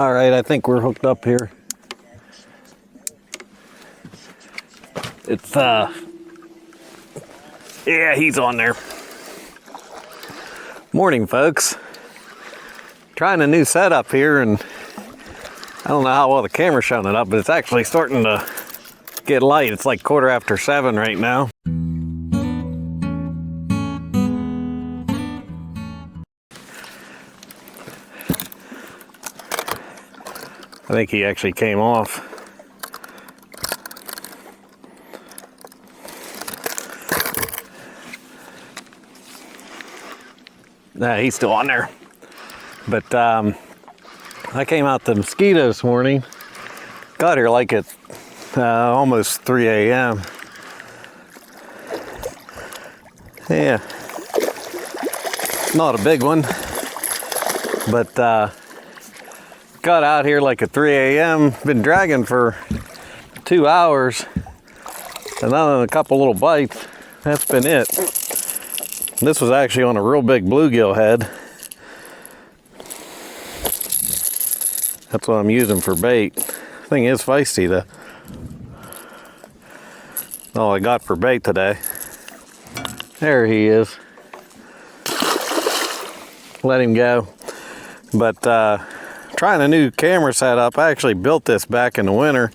All right, I think we're hooked up here. It's, yeah, he's on there. Morning, folks. Trying a new setup here, and I don't know how well the camera's showing it up, but it's actually starting to get light. It's like 7:15 right now. I think he actually came off. Nah, he's still on there. But I came out to Mosquito this morning. Got here like at almost 3 a.m. Yeah, not a big one, but got out here like at 3 a.m. Been dragging for 2 hours, and other than a couple little bites, that's been it. This was actually on a real big bluegill head. That's what I'm using for bait. Thing is feisty though. All I got for bait today. There he is. Let him go. But trying a new camera setup. I actually built this back in the winter,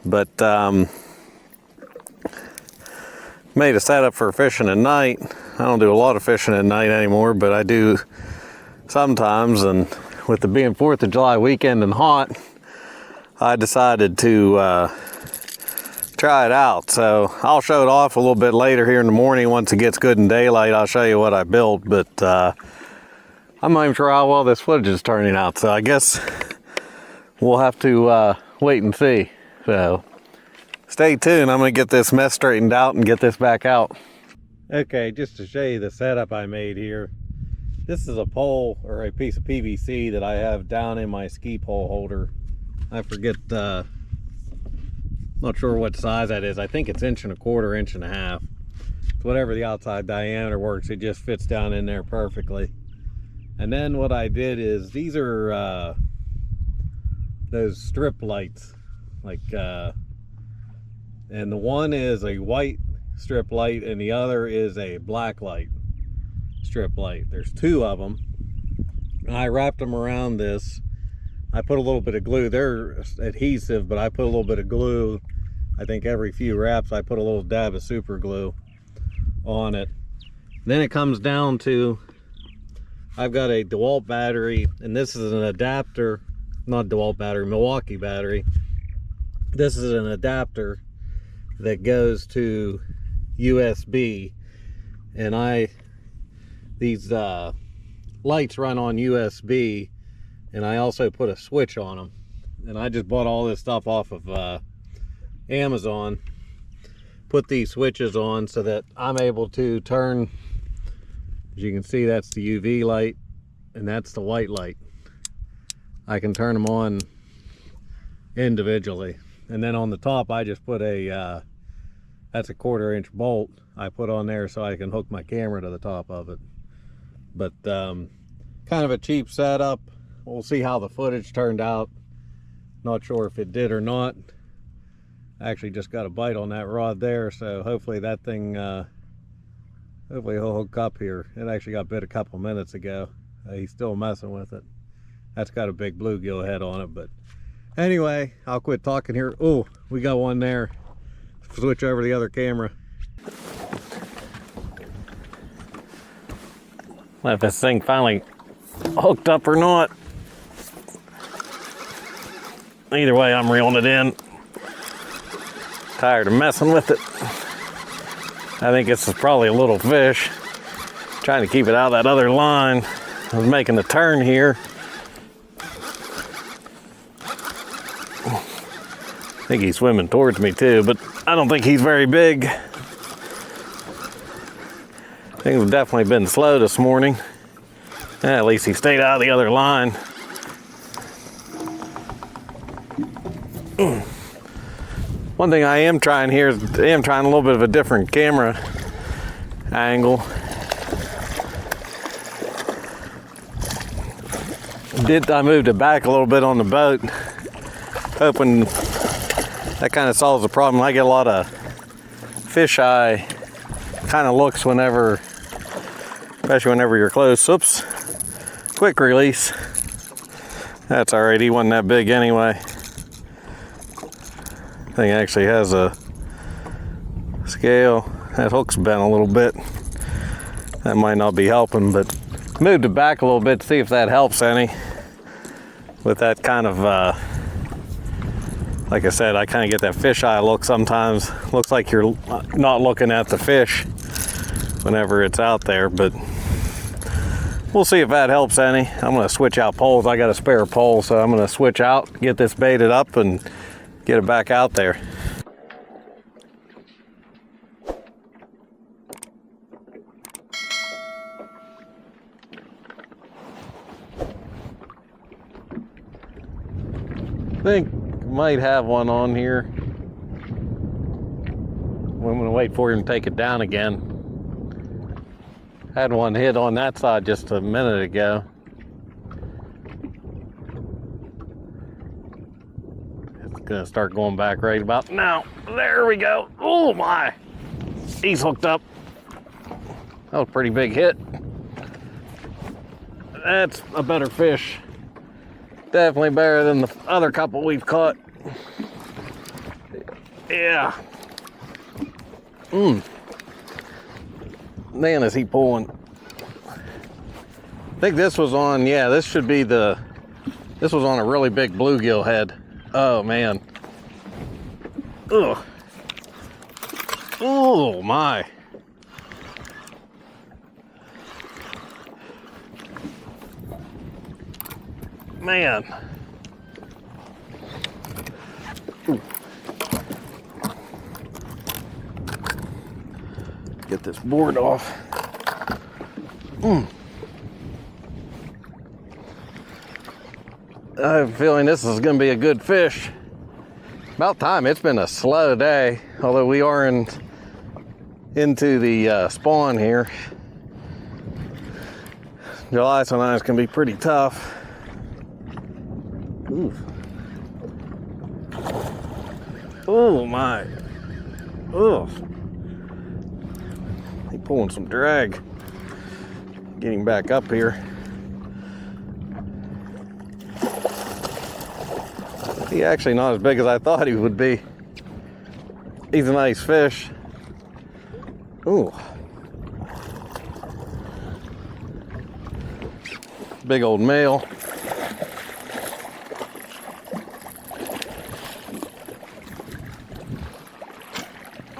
but made a setup for fishing at night. I don't do a lot of fishing at night anymore, but I do sometimes, and with it being 4th of July weekend and hot, I decided to try it out. So I'll show it off a little bit later here in the morning. Once it gets good in daylight, I'll show you what I built, but I'm not even sure how well this footage is turning out, so I guess we'll have to wait and see. So stay tuned. I'm gonna get this mess straightened out and get this back out. Okay, just to show you the setup I made here. This is a pole or a piece of PVC that I have down in my ski pole holder. I forget, not sure what size that is. I think it's 1.25 inches, 1.5 inches. Whatever the outside diameter works, it just fits down in there perfectly. And then what I did is, these are those strip lights, like, and the one is a white strip light and the other is a black light strip light. There's 2 of them, and I wrapped them around this. I put a little bit of glue. They're adhesive, but I put a little bit of glue. I think every few wraps I put a little dab of super glue on it. Then it comes down to, I've got a DeWalt battery, and this is an adapter, not DeWalt battery, Milwaukee battery. This is an adapter that goes to USB, and these lights run on USB, and I also put a switch on them. And I just bought all this stuff off of Amazon, put these switches on so that I'm able to turn, as you can see, that's the UV light and that's the white light. I can turn them on individually. And then on the top I just put a that's a 1/4 inch bolt I put on there so I can hook my camera to the top of it. But kind of a cheap setup. We'll see how the footage turned out. Not sure if it did or not. I actually just got a bite on that rod there, so hopefully that thing, hopefully he'll hook up here. It actually got bit a couple minutes ago. He's still messing with it. That's got a big bluegill head on it, but anyway, I'll quit talking here. Oh, we got one there. Switch over to the other camera. If this thing finally hooked up or not. Either way, I'm reeling it in. Tired of messing with it. I think this is probably a little fish. Trying to keep it out of that other line. I was making the turn here. I think he's swimming towards me too, but I don't think he's very big. Things have definitely been slow this morning. At least he stayed out of the other line. One thing I am trying here is I am trying a little bit of a different camera angle. I moved it back a little bit on the boat, hoping that kind of solves the problem. I get a lot of fish eye kind of looks whenever, especially whenever you're close. Oops, quick release. That's all right, he wasn't that big anyway. Thing actually has a scale. That hook's bent a little bit. That might not be helping, but moved it back a little bit to see if that helps any. With that kind of, like I said, I kind of get that fisheye look sometimes. Looks like you're not looking at the fish whenever it's out there, but we'll see if that helps any. I'm gonna switch out poles. I got a spare pole, so I'm gonna switch out, get this baited up, and get it back out there. I think might have one on here. I'm gonna wait for him to take it down again. Had one hit on that side just a minute ago. It's gonna start going back right about now. There we go. Oh my! He's hooked up. That was a pretty big hit. That's a better fish. Definitely better than the other couple we've caught. Yeah. Man, is he pulling. I think this was on, yeah, this should be this was on a really big bluegill head. Oh man. Ugh. Oh my. Man. Ooh. Get this board off. I have a feeling this is going to be a good fish. About time. It's been a slow day, although we are into the spawn here. July sometimes can be pretty tough. Ooh. Oh my. Ugh. He's pulling some drag. Getting back up here. He's actually not as big as I thought he would be. He's a nice fish. Ooh. Big old male.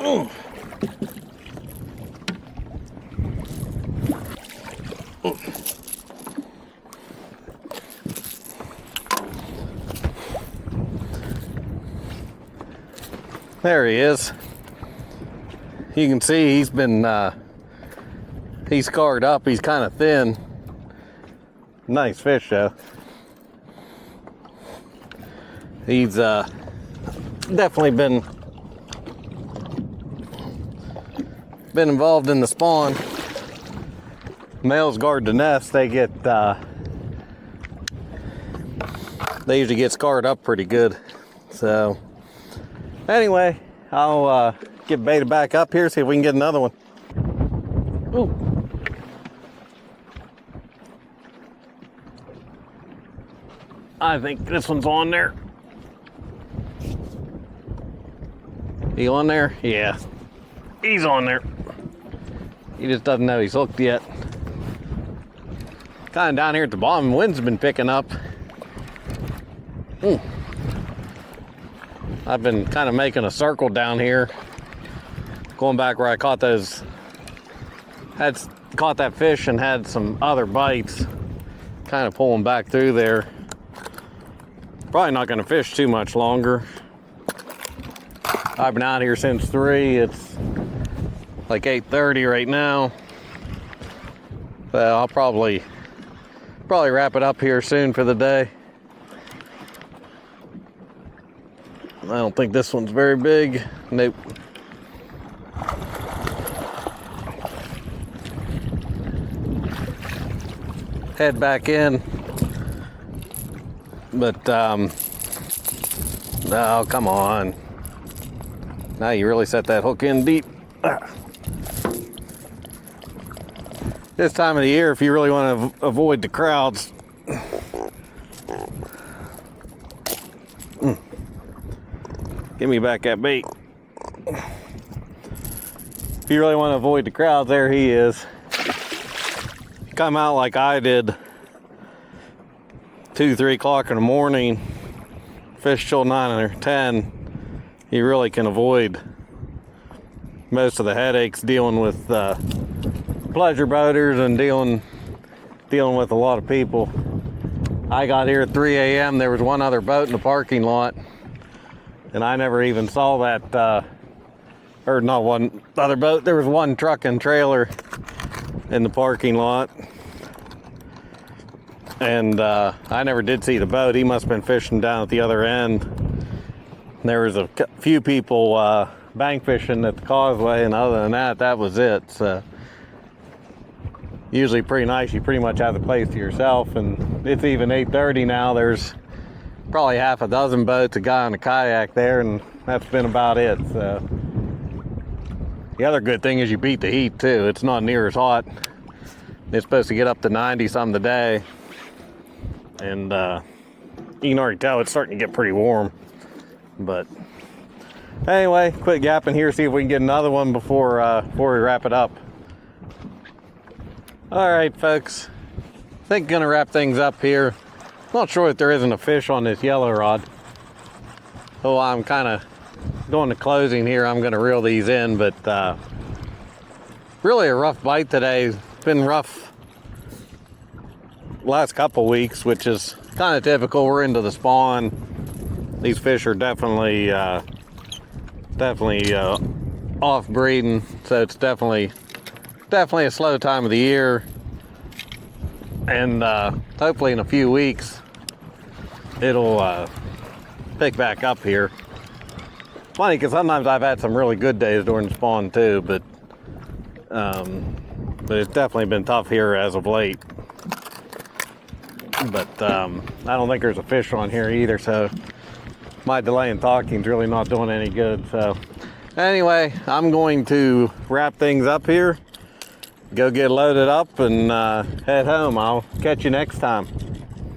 Ooh. There he is. You can see he's been he's scarred up. He's kind of thin. Nice fish though. He's definitely been involved in the spawn. Males guard the nest. They usually get scarred up pretty good. So anyway, I'll get baited back up here, see if we can get another one. Ooh. I think this one's on there. He on there? Yeah. He's on there. He just doesn't know he's hooked yet. Kind of down here at the bottom, wind's been picking up. I've been kind of making a circle down here, going back where I caught those, had caught that fish and had some other bites, kind of pulling back through there. Probably not going to fish too much longer. I've been out here since 3. It's like 8:30 right now. So I'll probably wrap it up here soon for the day. I don't think this one's very big. Nope. Head back in. But, oh, come on. Now you really set that hook in deep. This time of the year, if you really want to avoid the crowds, give me back that bait. If you really want to avoid the crowds, there he is. Come out like I did, 2, 3 o'clock in the morning, fish till 9 or 10, you really can avoid most of the headaches dealing with pleasure boaters and dealing with a lot of people. I got here at 3 a.m. There was one other boat in the parking lot, and I never even saw that, or not one other boat. There was one truck and trailer in the parking lot, and I never did see the boat. He must have been fishing down at the other end. There was a few people bank fishing at the causeway, and other than that, that was it. So usually pretty nice. You pretty much have the place to yourself, and it's even 8:30 now. There's probably half a dozen boats, a guy on a kayak there, and that's been about it. So the other good thing is you beat the heat too. It's not near as hot. It's supposed to get up to 90 something today, and you can already tell it's starting to get pretty warm. But anyway, quit gapping here, see if we can get another one before we wrap it up. All right, folks, I think gonna wrap things up here. Not sure if there isn't a fish on this yellow rod. So I'm kind of going to closing here. I'm gonna reel these in, but really a rough bite today. It's been rough last couple weeks, which is kind of typical. We're into the spawn. These fish are definitely off breeding, so it's definitely a slow time of the year, and hopefully in a few weeks it'll pick back up here. Funny, because sometimes I've had some really good days during spawn too, but it's definitely been tough here as of late. But I don't think there's a fish on here either, so my delay in talking is really not doing any good. So anyway, I'm going to wrap things up here, go get loaded up, and head home. I'll catch you next time.